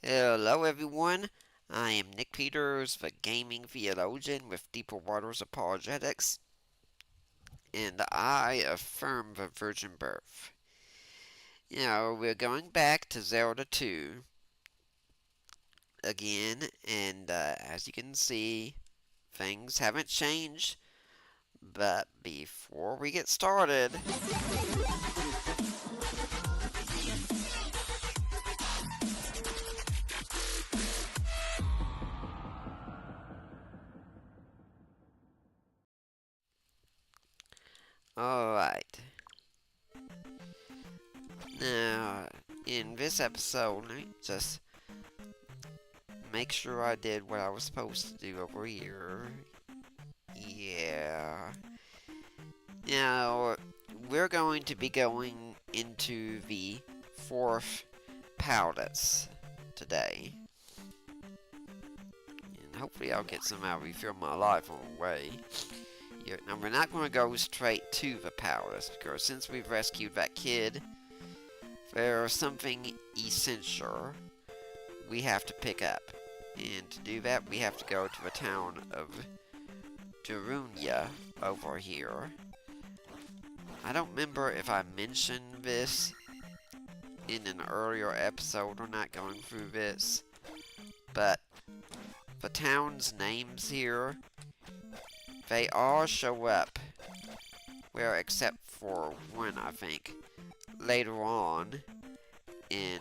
Hello everyone, I am Nick Peters, the gaming theologian with Deeper Waters Apologetics, and I affirm the virgin birth. We're going back to Zelda II again, and as you can see, things haven't changed, but before we get started, alright. Now, in this episode, let me just make sure I did what I was supposed to do over here. Yeah. Now, we're going to be going into the fourth palace today. And hopefully I'll get some out of my life on the way. Now, we're not going to go straight to the palace, because since we've rescued that kid, there's something essential we have to pick up. And to do that, we have to go to the town of Darunia over here. I don't remember if I mentioned this in an earlier episode or not going through this, but the town's names here, they all show up, well, except for one, I think, later on in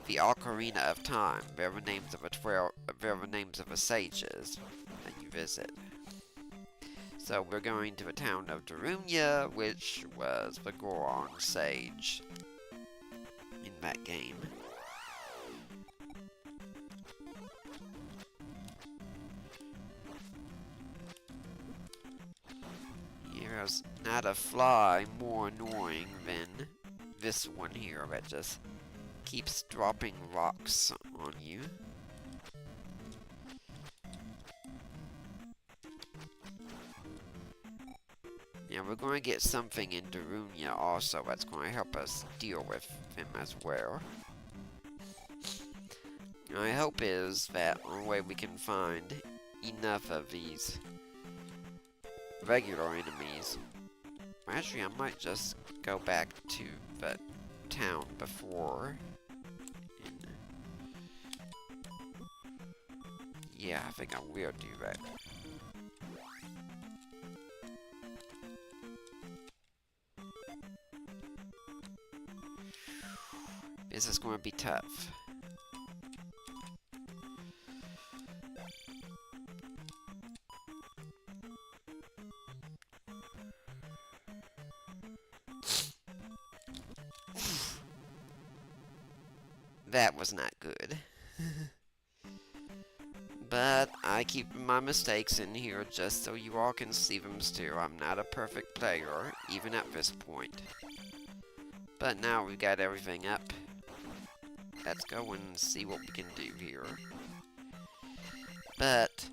the Ocarina of Time. They're the names of the sages that you visit. So we're going to the town of Darunia, which was the Goron sage in that game. There's not a fly more annoying than this one here that just keeps dropping rocks on you. Yeah, we're going to get something in Darunia also that's going to help us deal with him as well. My hope is that the way we can find enough of these regular enemies. Actually, I might just go back to the town before. Yeah, I think I will do that. This is going to be tough. That was not good. But I keep my mistakes in here just so you all can see them too. I'm not a perfect player, even at this point. But now we've got everything up. Let's go and see what we can do here. But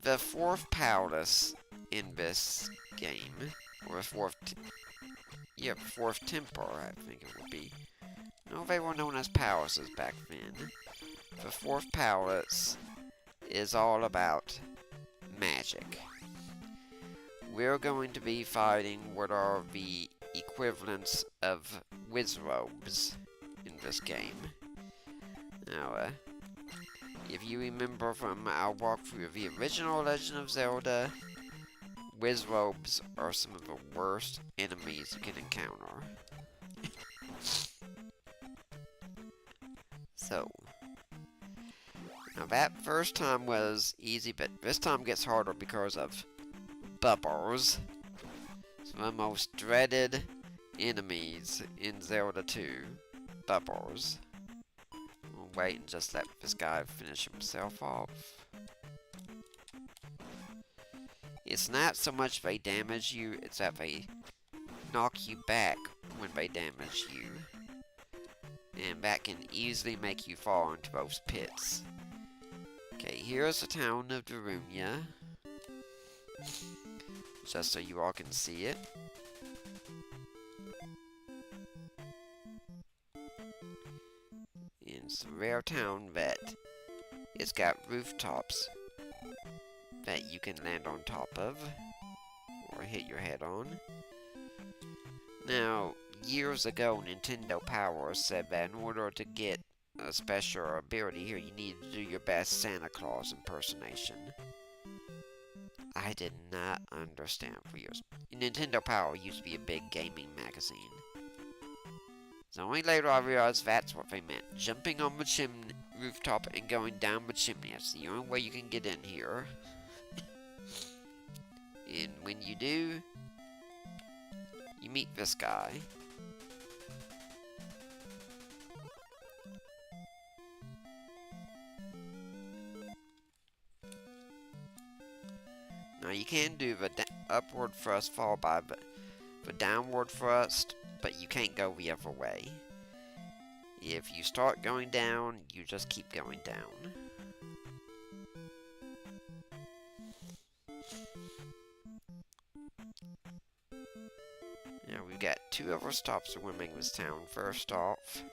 the fourth palace in this game, or the fourth temple, I think it would be. No, they were known as palaces back then. The fourth palace is all about magic. We're going to be fighting what are the equivalents of wizrobes in this game. Now, if you remember from our walkthrough of the original Legend of Zelda, wizrobes are some of the worst enemies you can encounter. So, now that first time was easy, but this time gets harder because of bubbles. Some of the most dreaded enemies in Zelda II. Bubbles. We'll wait and just let this guy finish himself off. It's not so much they damage you, it's that they knock you back when they damage you. And that can easily make you fall into those pits. Okay, here's the town of Darunia. Just so you all can see it. And It's a rare town that it's got rooftops that you can land on top of or hit your head on. Now, years ago, Nintendo Power said that in order to get a special ability here, you need to do your best Santa Claus impersonation. I did not understand for years. Nintendo Power used to be a big gaming magazine. So only later I realized that's what they meant. Jumping on the chimney rooftop and going down the chimney. That's the only way you can get in here. And when you do, you meet this guy. Now you can do the upward thrust followed by the downward thrust, but you can't go the other way. If you start going down, you just keep going down. Now we've got two other stops to Winning this town. First off,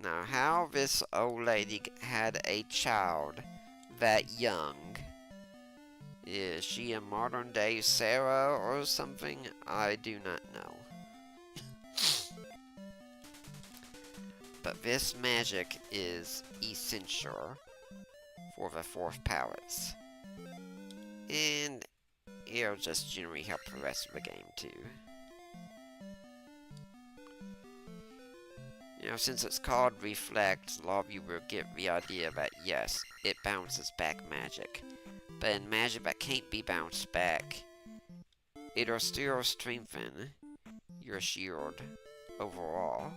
now how this old lady had a child that young? Is she a modern day Sarah or something? I do not know. But this magic is essential for the fourth palace. And it'll just generally help the rest of the game too. You know, since it's called Reflect, a lot of you will get the idea that yes, it bounces back magic. But in magic that can't be bounced back, it'll still strengthen your shield overall.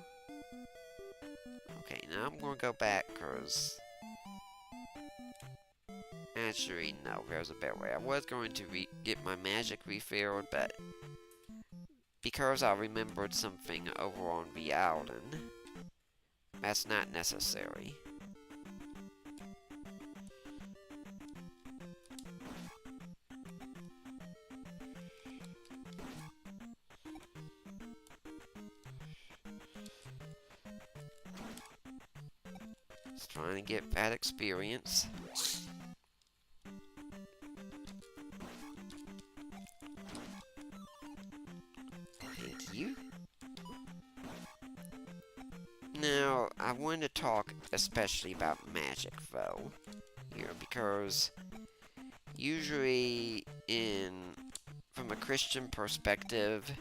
Okay, now I'm gonna go back, cause actually, no, there's a better way. I was going to get my magic refilled, but because I remembered something over on the island, that's not necessary. Just trying to get that experience. Thank you. Now, I want to talk especially about magic, though, here, because usually from a Christian perspective,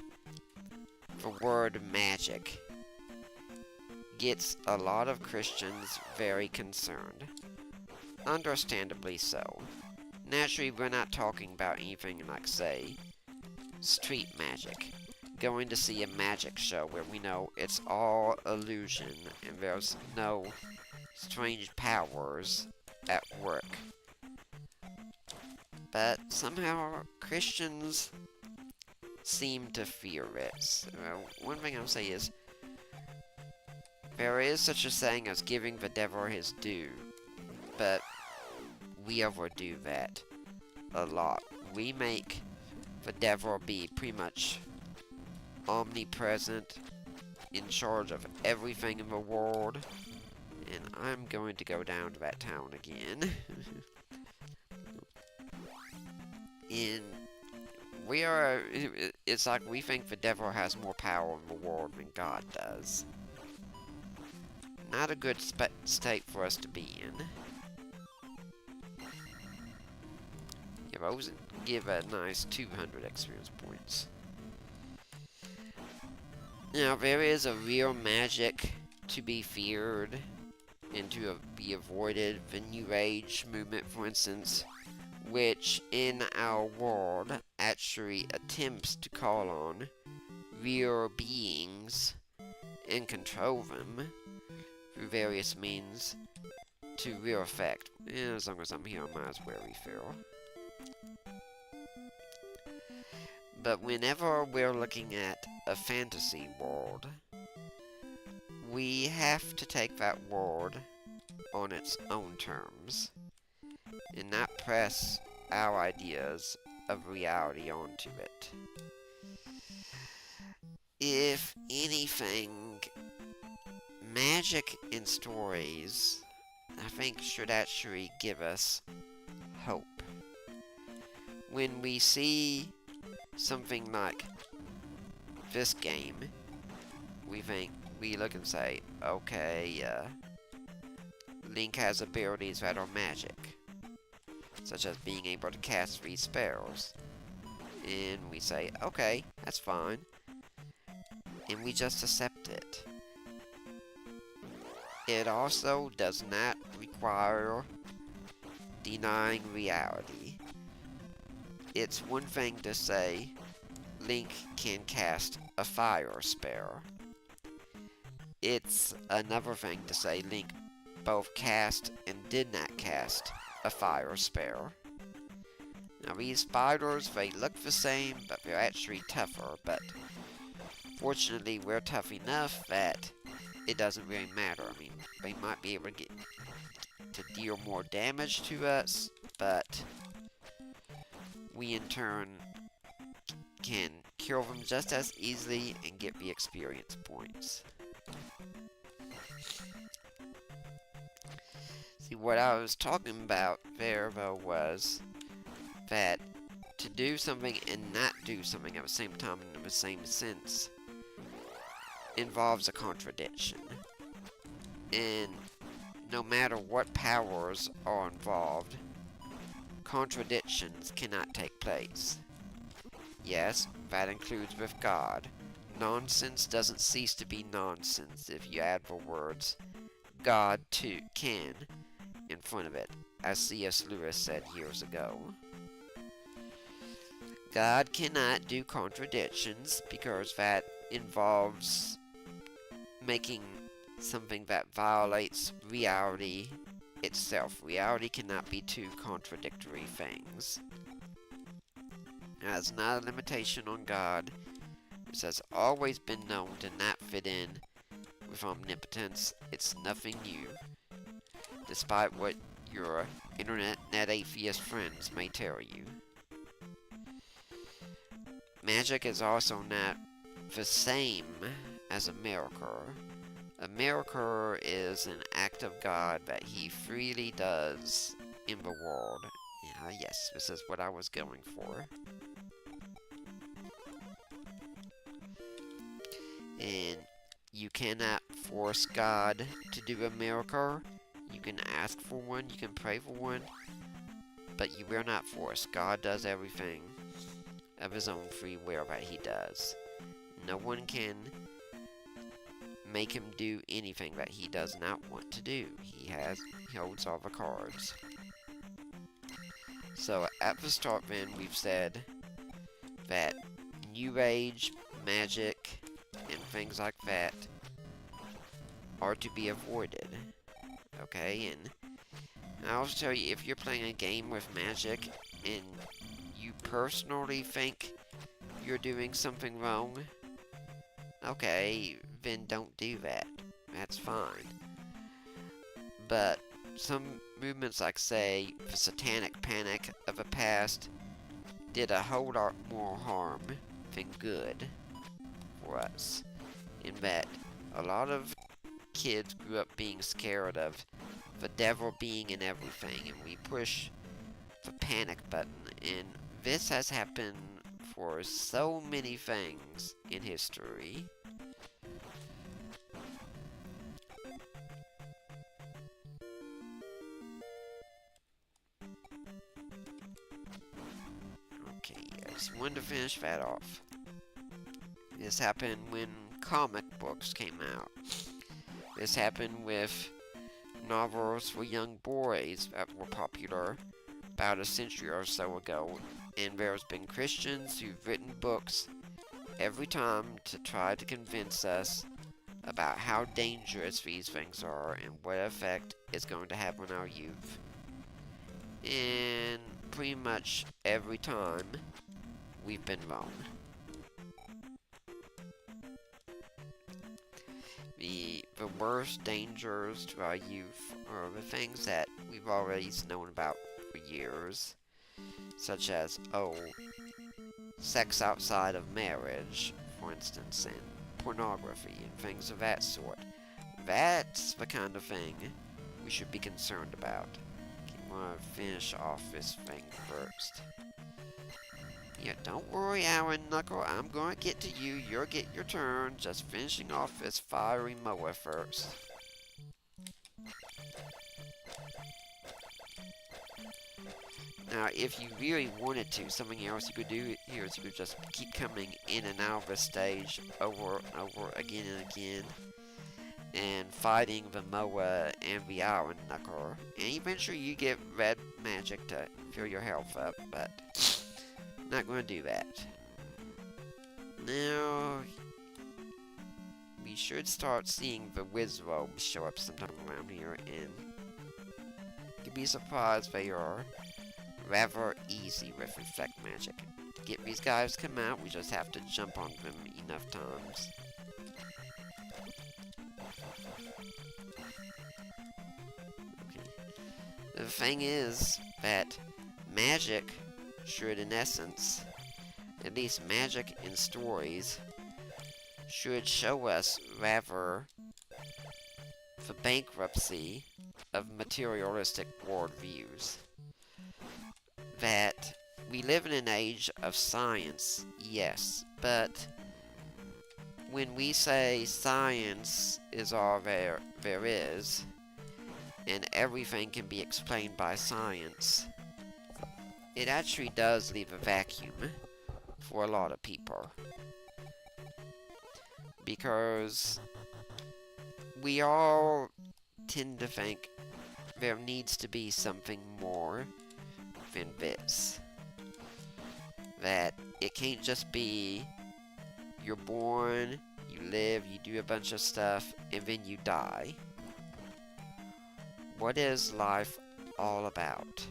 the word magic gets a lot of Christians very concerned. Understandably so. Naturally, we're not talking about anything like, say, street magic. Going to see a magic show where we know it's all illusion and there's no strange powers at work. But somehow Christians seem to fear it. One thing I'll say is, there is such a saying as giving the devil his due, but we overdo that a lot. We make the devil be pretty much omnipresent, in charge of everything in the world, and I'm going to go down to that town again. And it's like we think the devil has more power in the world than God does. Not a good state for us to be in. Yeah, those give a nice 200 experience points. Now, there is a real magic to be feared and to be avoided. The New Age movement, for instance, which in our world actually attempts to call on real beings and control them through various means to real effect. And as long as I'm here, I might as well refill. But whenever we're looking at a fantasy world, we have to take that world on its own terms and not press our ideas of reality onto it. If anything, magic in stories, I think, should actually give us hope. When we see something like this game, we look and say, okay, Link has abilities that are magic, such as being able to cast 3 spells. And we say, okay, that's fine. And we just accept it. It also does not require denying reality. It's one thing to say Link can cast a fire spell. It's another thing to say Link both cast and did not cast a fire spell. Now these spiders, they look the same, but they're actually tougher, but fortunately we're tough enough that it doesn't really matter. I mean, they might be able to deal more damage to us, but we in turn can kill them just as easily and get the experience points. See, what I was talking about there, though, was that to do something and not do something at the same time in the same sense involves a contradiction. And no matter what powers are involved, contradictions cannot take place. Yes, that includes with God. Nonsense doesn't cease to be nonsense if you add the words God too can in front of it, as C.S. Lewis said years ago. God cannot do contradictions because that involves making something that violates reality itself. Reality cannot be two contradictory things. It has not a limitation on God, which has always been known to not fit in with omnipotence. It's nothing new, despite what your internet atheist friends may tell you. Magic is also not the same as a miracle. A miracle is an act of God that He freely does in the world. Yeah, yes, this is what I was going for. And you cannot force God to do a miracle. You can ask for one, you can pray for one, but you will not force. God does everything of His own free will that He does. No one can make Him do anything that He does not want to do. He holds all the cards. So at the start then, we've said that New Age, magic, and things like that are to be avoided. Okay, and I'll tell you, if you're playing a game with magic and you personally think you're doing something wrong, okay, then don't do that. That's fine. But some movements like, say, the Satanic Panic of the past did a whole lot more harm than good for us. In that a lot of kids grew up being scared of the devil being in everything, and we push the panic button, and this has happened for so many things in history. Okay, yes, when to finish that off. This happened when comic books came out. This happened with novels for young boys that were popular about a century or so ago, and there's been Christians who've written books every time to try to convince us about how dangerous these things are and what effect it's going to have on our youth. And pretty much every time, we've been wrong. The worst dangers to our youth are the things that we've already known about for years. such as, sex outside of marriage, for instance, and pornography and things of that sort. That's the kind of thing we should be concerned about. Okay, I'm gonna finish off this thing first. Yeah, don't worry, Alan Knuckle. I'm gonna get to you. You'll get your turn. Just finishing off this fiery mower first. Now, if you really wanted to, something else you could do here is you could just keep coming in and out of the stage over and over again and again, and fighting the mower and the Iron Knuckle, and eventually you get red magic to fill your health up, but I'm not going to do that. Now, we should start seeing the Wizrobes show up sometime around here, and you'd be surprised they are rather easy with Reflect Magic. To get these guys to come out, we just have to jump on them enough times. Okay. The thing is that magic should, in essence, at least magic in stories, should show us rather the bankruptcy of materialistic worldviews. That we live in an age of science, yes, but when we say science is all there is, and everything can be explained by science, it actually does leave a vacuum for a lot of people. Because we all tend to think there needs to be something more than this. That it can't just be you're born, you live, you do a bunch of stuff, and then you die. What is life all about?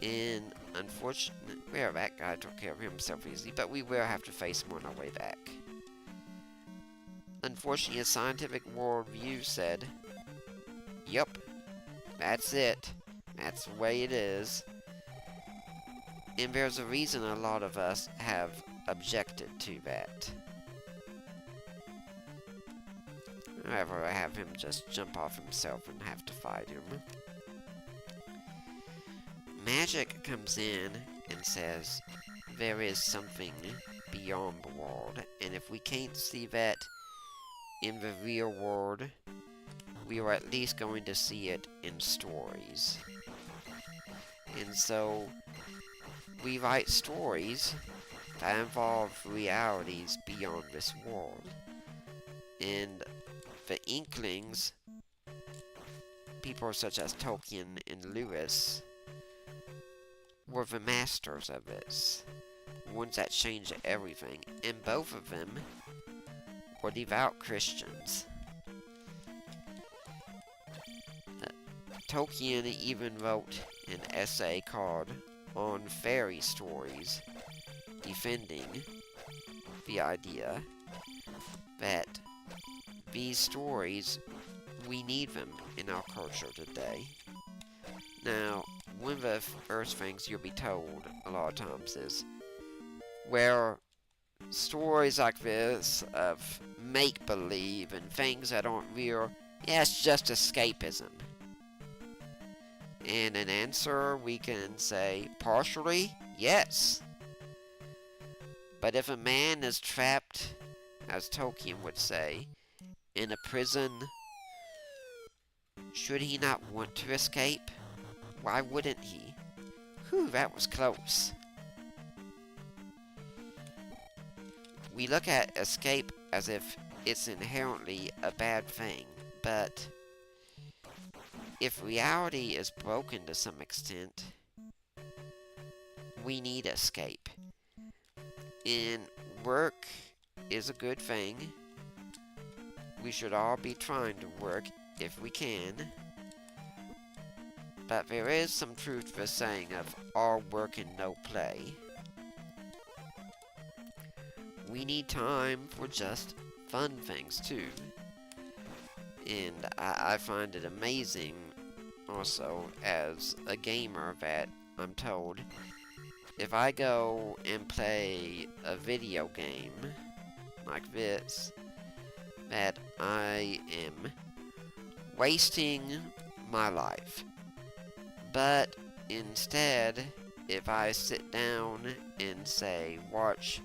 And unfortunately, well, that guy took care of himself easily, but we will have to face him on our way back. Unfortunately, a scientific worldview said, "Yup, that's it. That's the way it is." And there's a reason a lot of us have objected to that. However, I have him just jump off himself and have to fight him. Magic comes in and says, there is something beyond the world, and if we can't see that in the real world, we are at least going to see it in stories. And so, we write stories that involve realities beyond this world. And the Inklings, people such as Tolkien and Lewis, were the masters of this. Ones that changed everything. And both of them were devout Christians. Tolkien even wrote an essay called On Fairy Stories, defending the idea that these stories, we need them in our culture today. Now, one of the first things you'll be told a lot of times is, well, stories like this of make-believe and things that aren't real, yeah, it's just escapism. And an answer we can say, partially, yes. But if a man is trapped, as Tolkien would say, in a prison, should he not want to escape? Why wouldn't he? Whew, that was close. We look at escape as if it's inherently a bad thing, but if reality is broken to some extent, we need escape. And work is a good thing. We should all be trying to work if we can. But there is some truth to the saying of all work and no play. We need time for just fun things too. And I find it amazing also as a gamer that I'm told, if I go and play a video game like this, that I am wasting my life. But instead, if I sit down and say, watch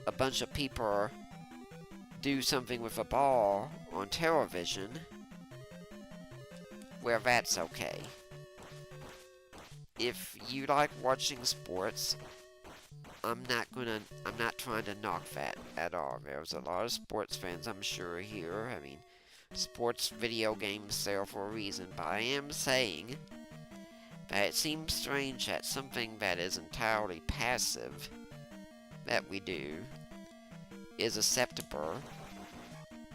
a bunch of people do something with a ball on television, well, that's okay. If you like watching sports, I'm not trying to knock that at all. There's a lot of sports fans, I'm sure, here. I mean, sports video games sell for a reason, but I am saying that it seems strange that something that is entirely passive that we do is acceptable,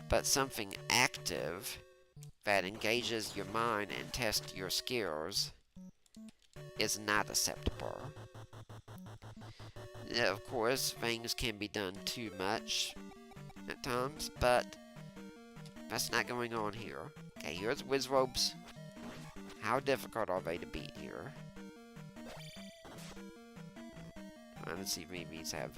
but something active that engages your mind and tests your skills is not acceptable. Of course, things can be done too much at times, but that's not going on here. Okay, here's Wizrobes. How difficult are they to beat here? Let's see if maybe these have...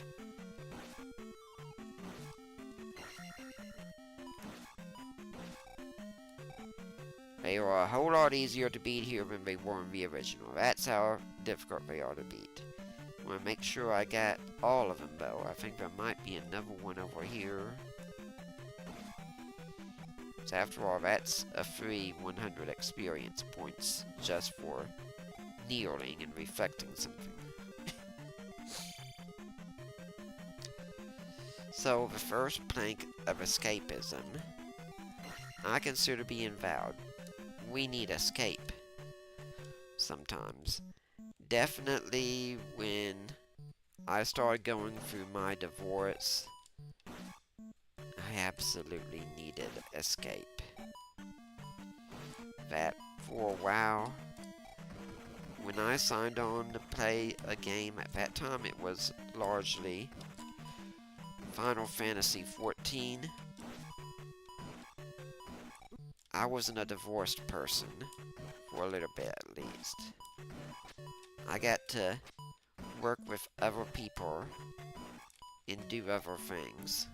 They are a whole lot easier to beat here than they were in the original. That's how difficult they are to beat. I'm going to make sure I got all of them, though. I think there might be another one over here. So after all, that's a free 100 experience points just for kneeling and reflecting something. So the first plank of escapism I consider being valid. We need escape sometimes. Definitely when I started going through my divorce, I absolutely needed escape. That for a while, when I signed on to play a game at that time, it was largely Final Fantasy XIV. I wasn't a divorced person, for a little bit at least. I got to work with other people and do other things.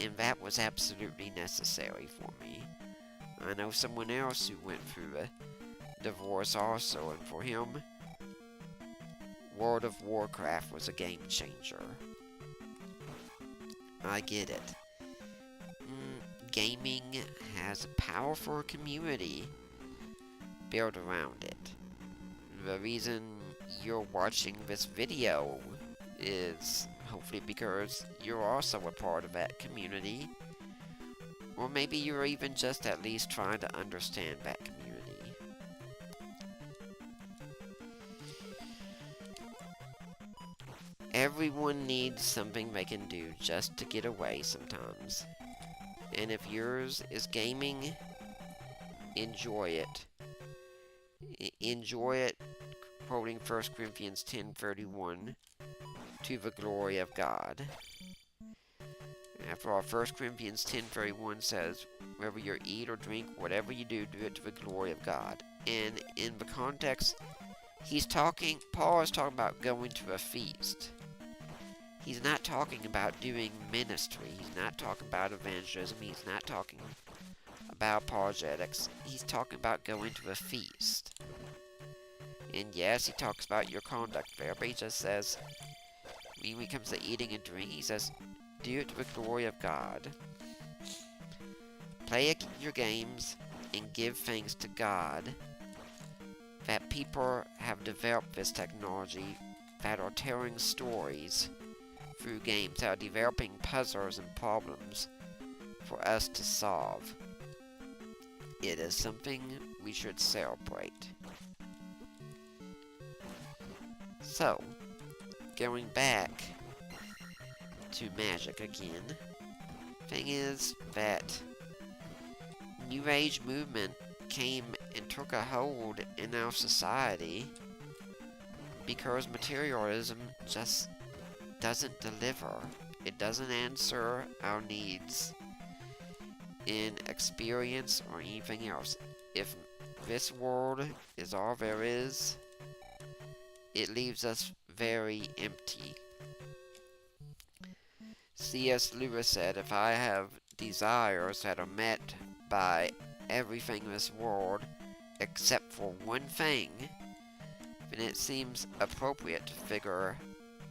And that was absolutely necessary for me. I know someone else who went through a divorce also, and for him, World of Warcraft was a game changer. I get it. Gaming has a powerful community built around it. The reason you're watching this video is hopefully because you're also a part of that community, or maybe you're even just at least trying to understand that community. Everyone needs something they can do just to get away sometimes. And if yours is gaming, enjoy it. Enjoy it, quoting 1 Corinthians 10:31, to the glory of God. After all, 1 Corinthians 10:31 says, whether you eat or drink, whatever you do, do it to the glory of God. And in the context, Paul is talking about going to a feast. He's not talking about doing ministry. He's not talking about evangelism. He's not talking about apologetics. He's talking about going to a feast. And yes, he talks about your conduct there, but he just says, when it comes to eating and drinking, he says, do it to the glory of God. Play your games and give thanks to God that people have developed this technology that are telling stories through games, that are developing puzzles and problems for us to solve. It is something we should celebrate. So, going back to magic again, thing is that New Age movement came and took a hold in our society because materialism just doesn't deliver. It doesn't answer our needs in experience or anything else. If this world is all there is, it leaves us very empty. C.S. Lewis said, if I have desires that are met by everything in this world except for one thing, then it seems appropriate to figure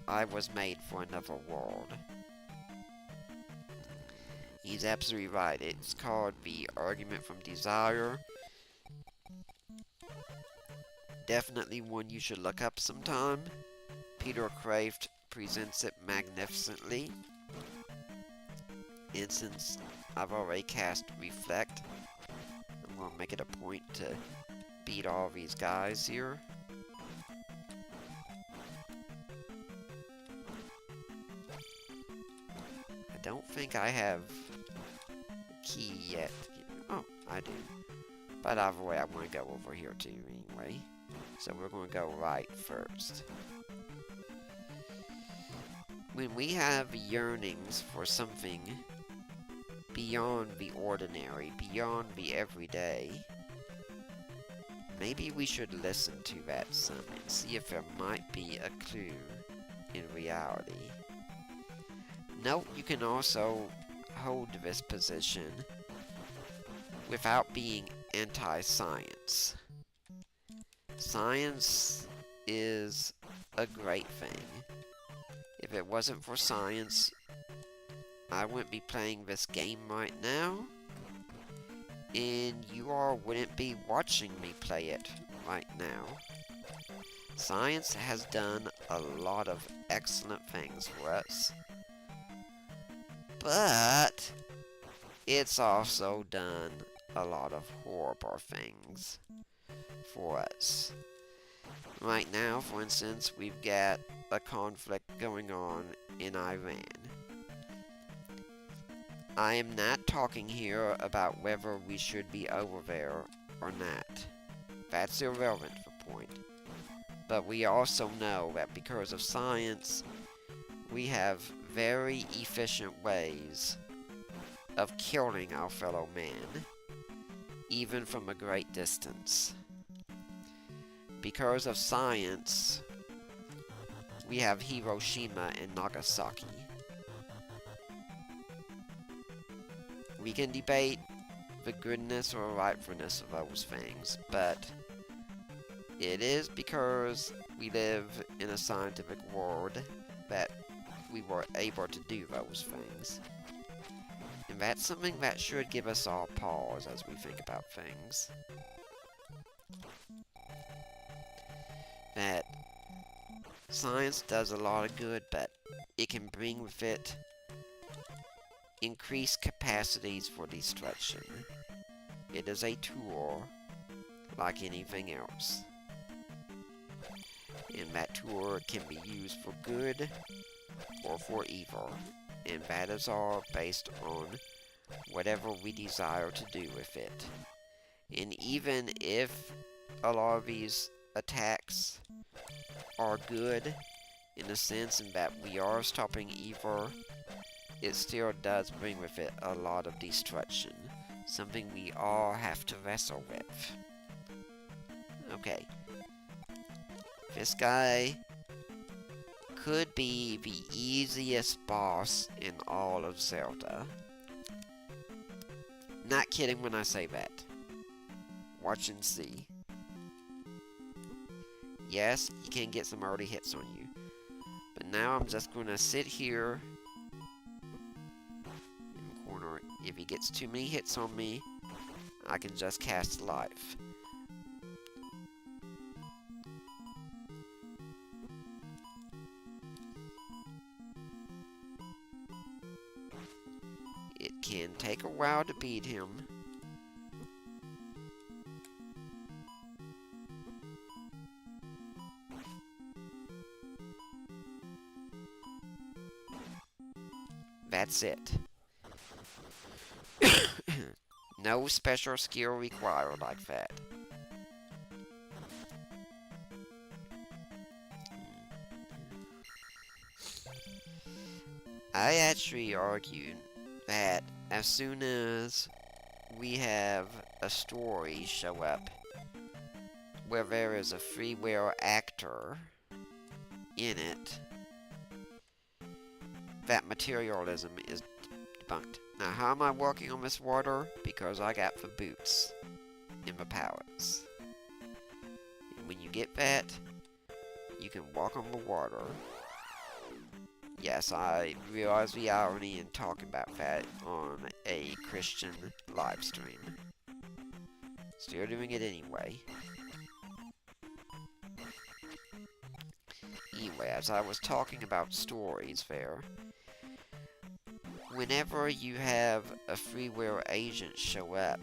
I was made for another world. He's absolutely right. It's called the argument from desire. Definitely one you should look up sometime. Peter Kraft presents it magnificently. And since I've already cast Reflect, I'm going to make it a point to beat all these guys here. I don't think I have a key yet. Oh, I do. But either way, I'm going to go over here too anyway. So we're going to go right first. When we have yearnings for something beyond the ordinary, beyond the everyday, maybe we should listen to that some and see if there might be a clue in reality. Note you can also hold this position without being anti-science. Science is a great thing. If it wasn't for science, I wouldn't be playing this game right now, and you all wouldn't be watching me play it right now. Science has done a lot of excellent things for us, but it's also done a lot of horrible things for us. Right now, for instance, we've got a conflict going on in Iran. I am not talking here about whether we should be over there or not. That's irrelevant for the point. But we also know that because of science, we have very efficient ways of killing our fellow man, even from a great distance. Because of science, we have Hiroshima and Nagasaki. We can debate the goodness or rightfulness of those things, but it is because we live in a scientific world that we were able to do those things. And that's something that should give us all pause as we think about things. That science does a lot of good, but it can bring with it increased capacities for destruction. It is a tool like anything else. And that tool can be used for good or for evil. And that is all based on whatever we desire to do with it. And even if a lot of these attacks are good, in the sense in that we are stopping evil, it still does bring with it a lot of destruction. Something we all have to wrestle with. Okay. This guy could be the easiest boss in all of Zelda. Not kidding when I say that. Watch and see. Yes, you can get some early hits on you. But now I'm just going to sit here in the corner. If he gets too many hits on me, I can just cast life. It can take a while to beat him. That's it. No special skill required like that. I actually argued that as soon as we have a story show up where there is a free will actor in it, that materialism is debunked. Now, how am I walking on this water? Because I got the boots in the powers. And when you get that, you can walk on the water. Yes, I realize the irony in talking about that on a Christian live stream. Still doing it anyway. Anyway, as I was talking about stories there, whenever you have a free will agent show up,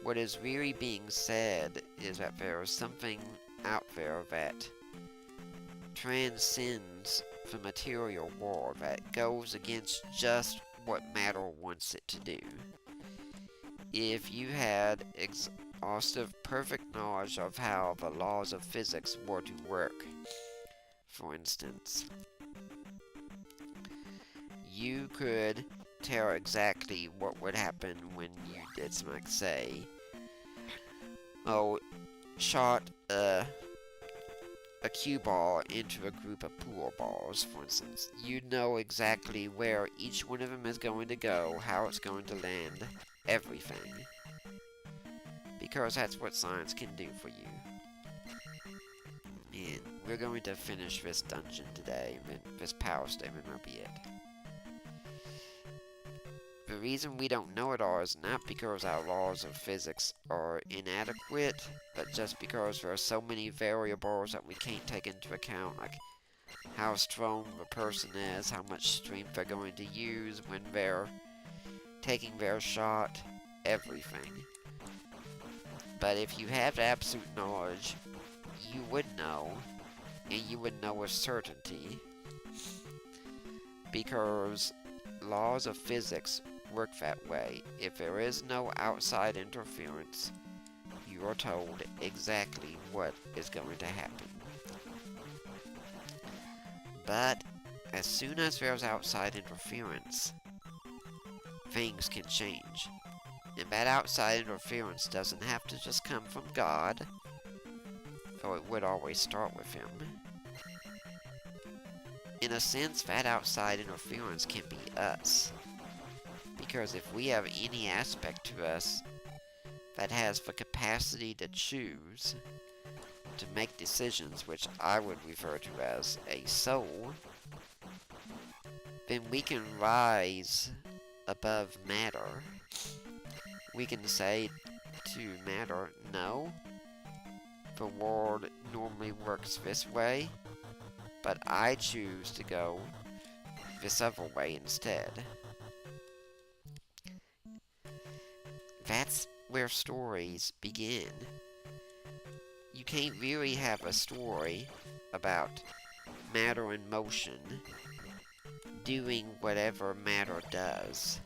what is really being said is that there is something out there that transcends the material world, that goes against just what matter wants it to do. If you had exhaustive, perfect knowledge of how the laws of physics were to work, for instance, you could tell exactly what would happen when you did something like, say, shot a cue ball into a group of pool balls, for instance. You know exactly where each one of them is going to go, how it's going to land, everything. Because that's what science can do for you. And we're going to finish this dungeon today, and this power statement will be it. The reason we don't know it all is not because our laws of physics are inadequate, but just because there are so many variables that we can't take into account, like how strong the person is, how much strength they're going to use when they're taking their shot, everything. But if you have absolute knowledge, you would know, and you would know with certainty, because laws of physics work that way. If there is no outside interference, you are told exactly what is going to happen. But as soon as there's outside interference, things can change. And that outside interference doesn't have to just come from God, though it would always start with Him. In a sense, that outside interference can be us. Because if we have any aspect to us that has the capacity to choose, to make decisions, which I would refer to as a soul, then we can rise above matter. We can say to matter, no, the world normally works this way, but I choose to go this other way instead. That's where stories begin. You can't really have a story about matter in motion doing whatever matter does.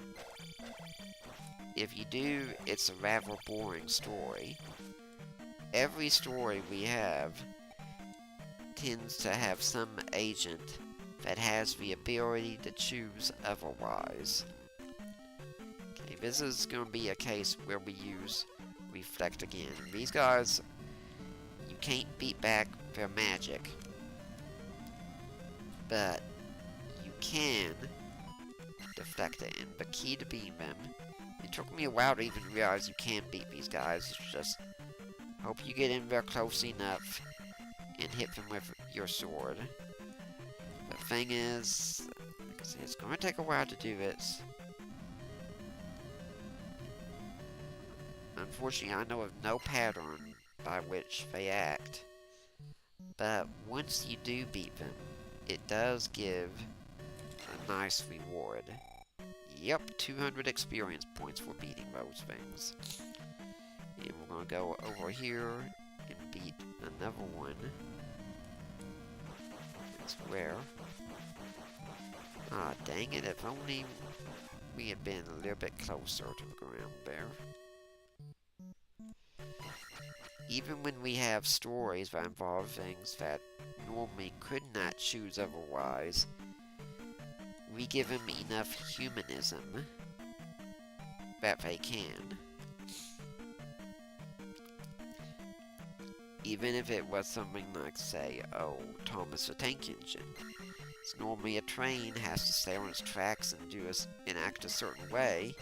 If you do, it's a rather boring story. Every story we have tends to have some agent that has the ability to choose otherwise. Okay, this is going to be a case where we use reflect again. These guys, you can't beat back their magic, but you can deflect it, and the key to beating them, it took me a while to even realize you can beat these guys. It's just hope you get in there close enough and hit them with your sword. The thing is, like I said, it's going to take a while to do this. Unfortunately, I know of no pattern by which they act. But once you do beat them, it does give a nice reward. Yep, 200 experience points for beating those things. And we're going to go over here and beat another one. That's where. Ah, dang it, if only we had been a little bit closer to the ground there. Even when we have stories that involve things that normally could not choose otherwise, we give them enough humanism that they can. Even if it was something like, say, oh, Thomas the Tank Engine. It's normally a train has to stay on its tracks and act a certain way.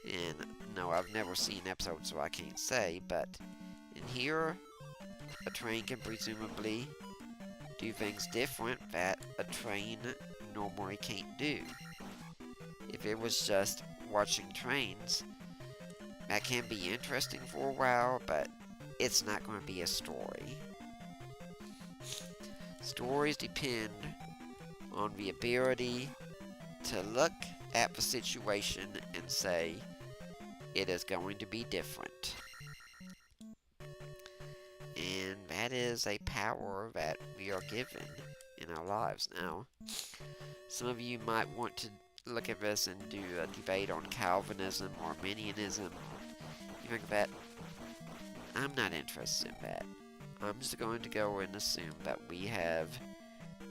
And no, I've never seen an episode, so I can't say, but in here, a train can presumably do things different that a train normally can't do. If it was just watching trains, that can be interesting for a while, but it's not going to be a story. Stories depend on the ability to look at the situation and say, it is going to be different. And that is a power that we are given in our lives now. Some of you might want to look at this and do a debate on Calvinism or Arminianism. You think that? I'm not interested in that. I'm just going to go and assume that we have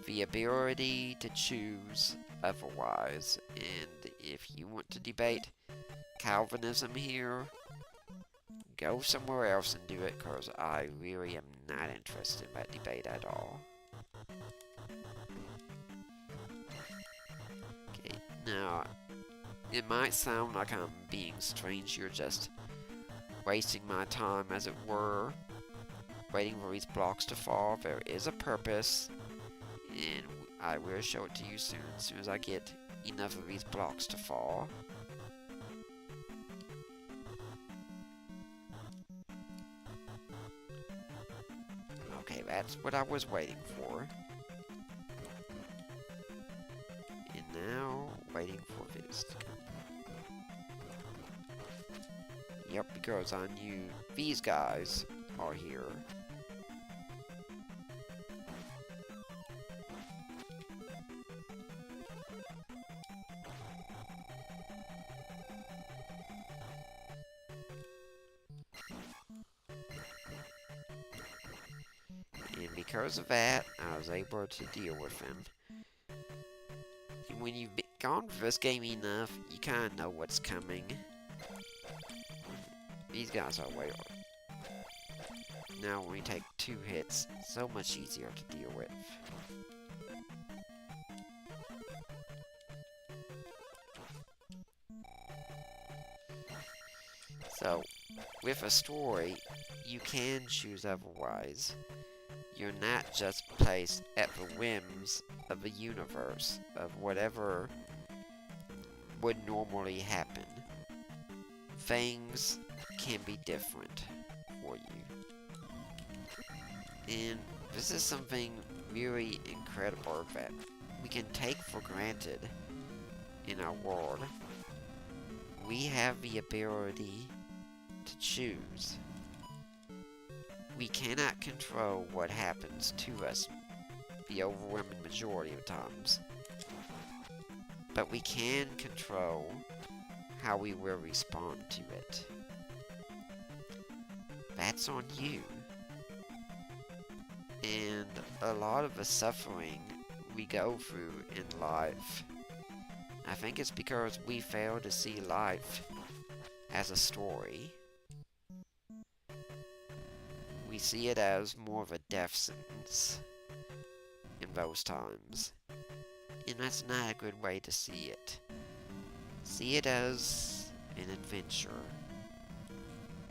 the ability to choose otherwise. And if you want to debate Calvinism here, go somewhere else and do it, because I really am not interested in that debate at all. Okay, now, it might sound like I'm being strange here, just wasting my time, as it were, waiting for these blocks to fall. There is a purpose, and I will show it to you soon as I get enough of these blocks to fall. Okay, that's what I was waiting for. And now, waiting for this to come. Yep, because I knew these guys are here. And because of that, I was able to deal with him. And when you've gone through this game enough, you kind of know what's coming. These guys are way over. Now when we take 2 hits, so much easier to deal with. So, with a story, you can choose otherwise. You're not just placed at the whims of the universe, of whatever would normally happen. Things can be different for you. And this is something really incredible that we can take for granted in our world. We have the ability to choose. We cannot control what happens to us the overwhelming majority of times, but we can control how we will respond to it. That's on you. And a lot of the suffering we go through in life, I think it's because we fail to see life as a story. We see it as more of a death sentence in those times. And that's not a good way to see it. See it as an adventure.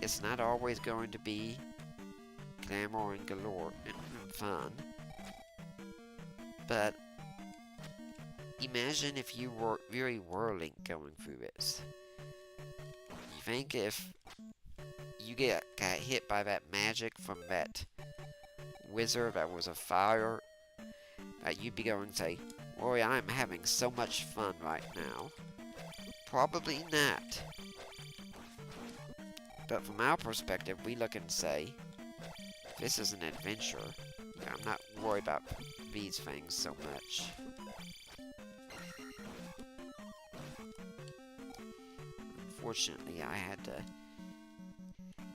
It's not always going to be glamour and galore and fun. But imagine if you really were Link going through this. You think if you got hit by that magic from that wizard that was a fire, that you'd be going to say, "Boy, I'm having so much fun right now." Probably not. But from our perspective, we look and say, this is an adventure. Yeah, I'm not worried about these things so much. Unfortunately, I had to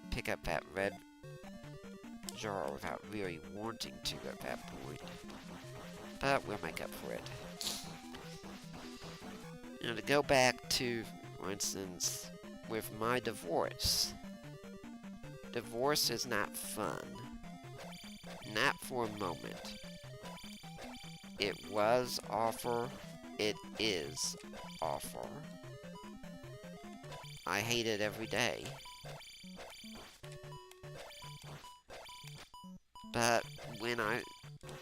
pick up that red jar without really wanting to at that point. But we'll make up for it. Now, to go back to, for instance, with my divorce. Divorce is not fun. not for a moment. It was awful. It is awful. I hate it every day. But when I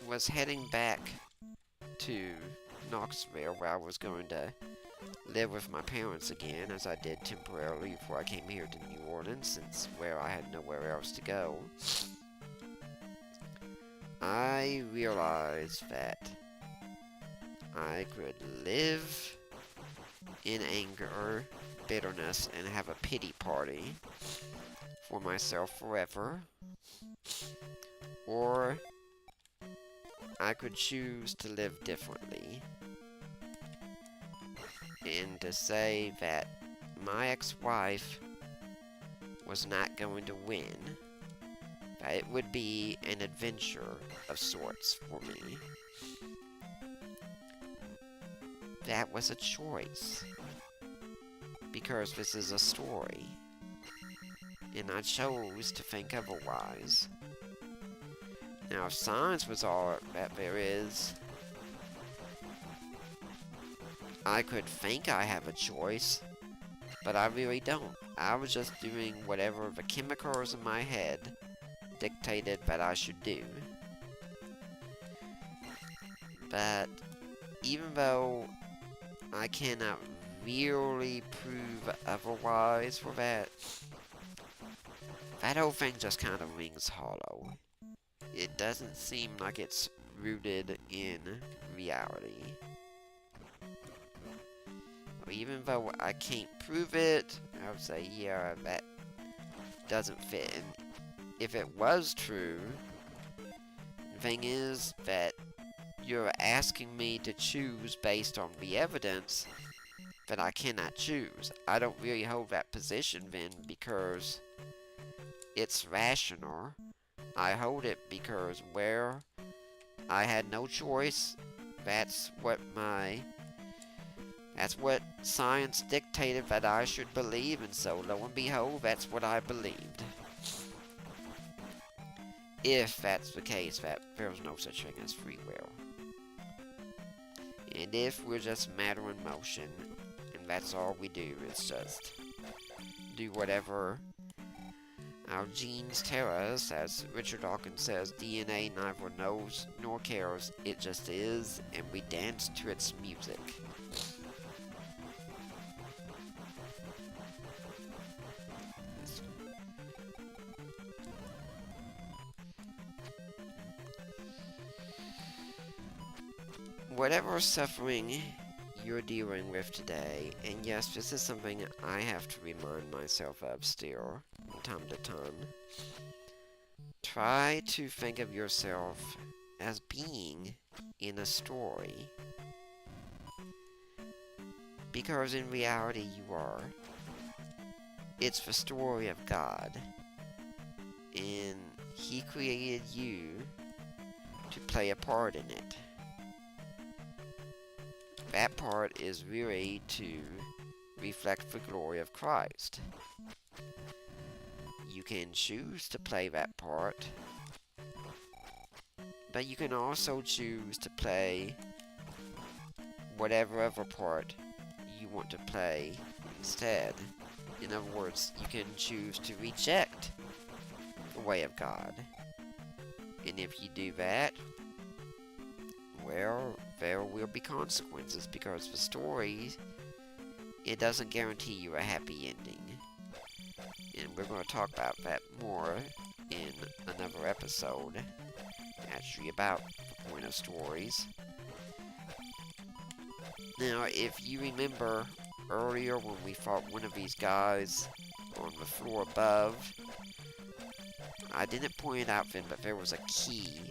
was heading back to Knoxville, where I was going to live with my parents again, as I did temporarily before I came here to New Orleans, since where I had nowhere else to go, I realized that I could live in anger, bitterness, and have a pity party for myself forever, or I could choose to live differently and to say that my ex-wife was not going to win, that it would be an adventure of sorts for me. That was a choice, because this is a story, and I chose to think otherwise. Now, if science was all that there is, I could think I have a choice, but I really don't. I was just doing whatever the chemicals in my head dictated that I should do. But even though I cannot really prove otherwise for that, that whole thing just kind of rings hollow. It doesn't seem like it's rooted in reality. Even though I can't prove it, I would say, yeah, that doesn't fit. And if it was true, the thing is that you're asking me to choose based on the evidence that I cannot choose. I don't really hold that position then because it's rational. I hold it because where I had no choice, that's what science dictated that I should believe, and so lo and behold, that's what I believed. If that's the case, that there's no such thing as free will. And if we're just matter in motion, and that's all we do, is just do whatever our genes tell us, as Richard Dawkins says, DNA neither knows nor cares, it just is, and we dance to its music. Whatever suffering you're dealing with today, and yes, this is something I have to remind myself of still, from time to time, try to think of yourself as being in a story. Because in reality you are. It's the story of God. And He created you to play a part in it. That part is really to reflect the glory of Christ. You can choose to play that part, but you can also choose to play whatever other part you want to play instead. In other words, you can choose to reject the way of God. And if you do that, well, there will be consequences, because the story, it doesn't guarantee you a happy ending. And we're going to talk about that more in another episode, actually, about the point of stories. Now, if you remember earlier when we fought one of these guys on the floor above, I didn't point out then, but there was a key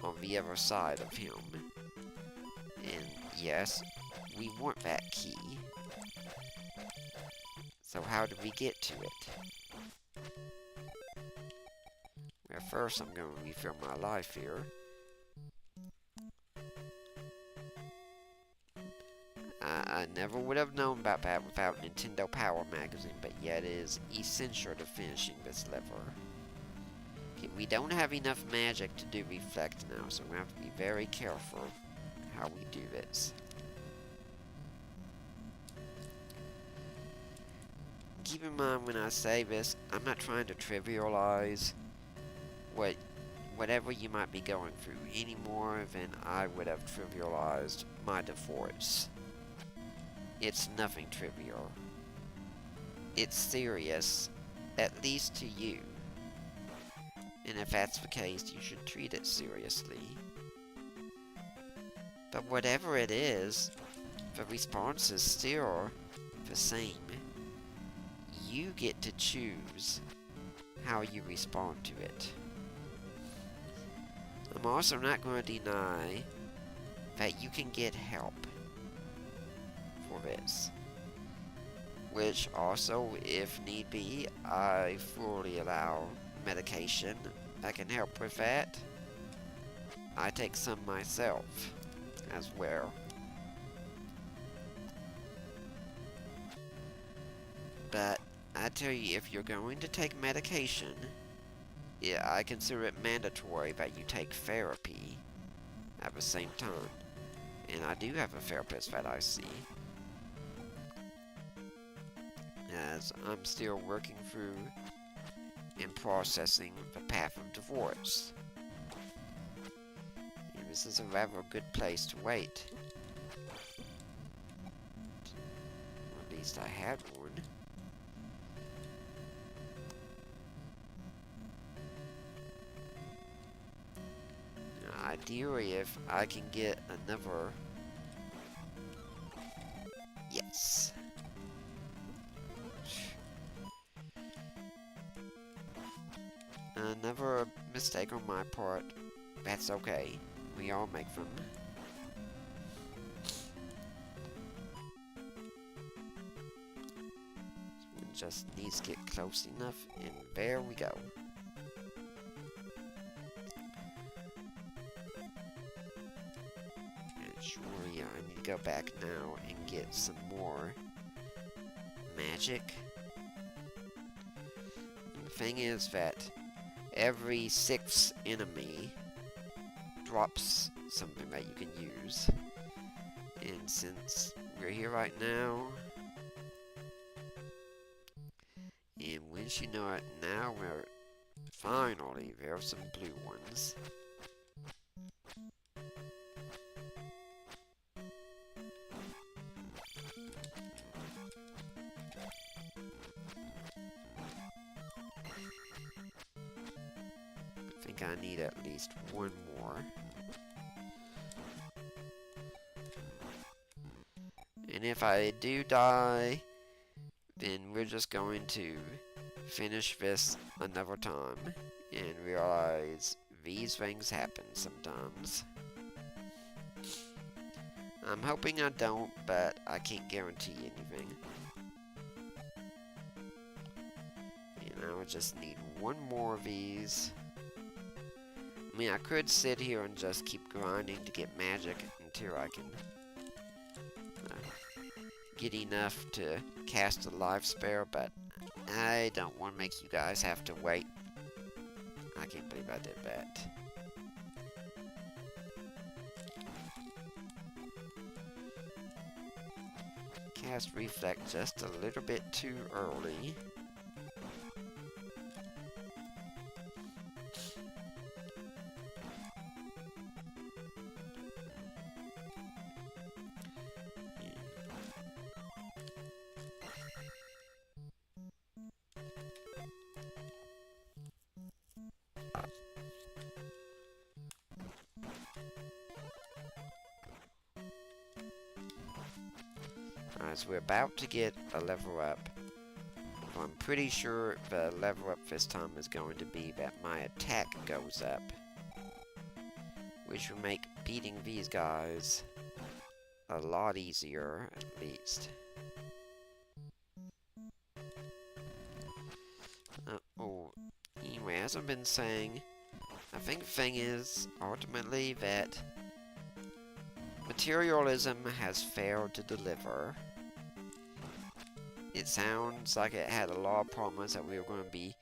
on the other side of him. And yes, we want that key. So how do we get to it? Well, first I'm going to refill my life here. I never would have known about that without Nintendo Power Magazine, but yet it is essential to finishing this level. Okay, we don't have enough magic to do reflect now, so we have to be very careful how we do this. Keep in mind when I say this, I'm not trying to trivialize whatever you might be going through any more than I would have trivialized my divorce. It's nothing trivial. It's serious, at least to you. And if that's the case, you should treat it seriously. But whatever it is, the response is still the same. You get to choose how you respond to it. I'm also not going to deny that you can get help for this. Which also, if need be, I fully allow medication that can help with that. I take some myself as well. But I tell you, if you're going to take medication, yeah, I consider it mandatory that you take therapy at the same time. And I do have a therapist that I see, as I'm still working through and processing the path of divorce. And this is a rather good place to wait. Or at least I had one. Ideally, if I can get another... Yes. Another mistake on my part. That's okay. We all make them. This one just needs to get close enough, and there we go. Sure, yeah, I need to go back now and get some more magic. And the thing is that every 6th enemy drops something that you can use. And since we're here right now, and once you know it, now we're finally, there are some blue ones. I think I need at least one more. And if I do die, then we're just going to finish this another time and realize these things happen sometimes. I'm hoping I don't, but I can't guarantee anything. And I would just need one more of these. I mean, I could sit here and just keep grinding to get magic until I can get enough to cast a life spell, but I don't want to make you guys have to wait. I can't believe I did that. Cast Reflect just a little bit too early. So we're about to get a level up. I'm pretty sure the level up this time is going to be that my attack goes up, which will make beating these guys a lot easier, at least. Anyway, as I've been saying, I think the thing is, ultimately, that Materialism has failed to deliver. It sounds like it had a lot of promise that we were going to be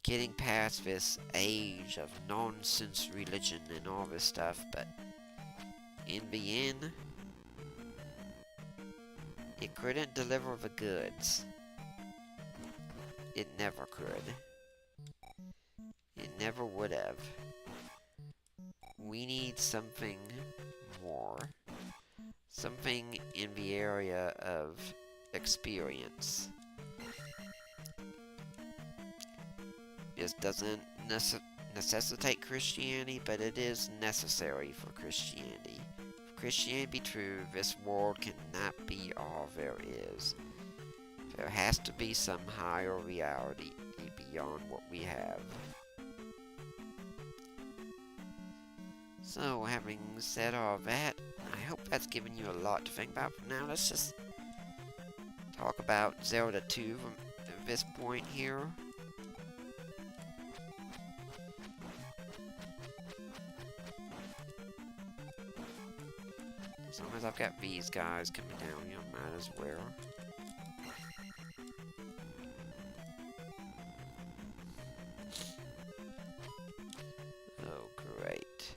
getting past this age of nonsense religion and all this stuff, but in the end, it couldn't deliver the goods. It never could. It never would have. We need something more. Something in the area of experience. This doesn't necessitate Christianity, but it is necessary for Christianity. For Christianity to be true, this world cannot be all there is. There has to be some higher reality beyond what we have. So, having said all that, I hope that's given you a lot to think about. For now, let's just talk about Zelda II from this point here. As long as I've got these guys coming down, you know, might as well. Oh, great.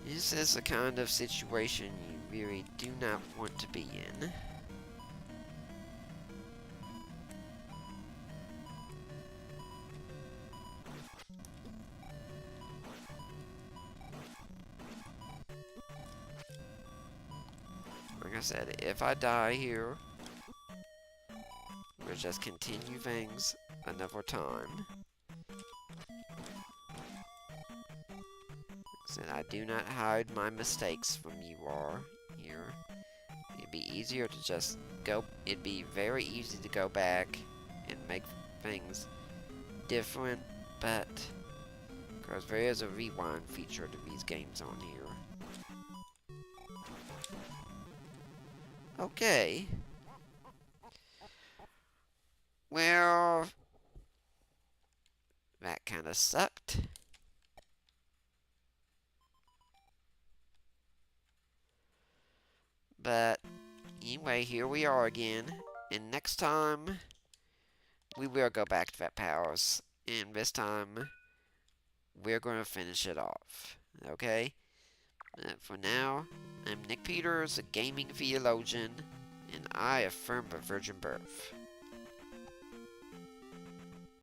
This is the kind of situation you really do not want to be in. Like I said, if I die here, we'll just continue things another time. Said I do not hide my mistakes from you all here. It'd be easier to just go. It'd be very easy to go back and make things different, but because there is a rewind feature to these games on here. Okay. Well, that kind of sucked. But anyway, here we are again. And next time, we will go back to that palace. And this time, we're going to finish it off. Okay? For now, I'm Nick Peters, a gaming theologian, and I affirm the virgin birth.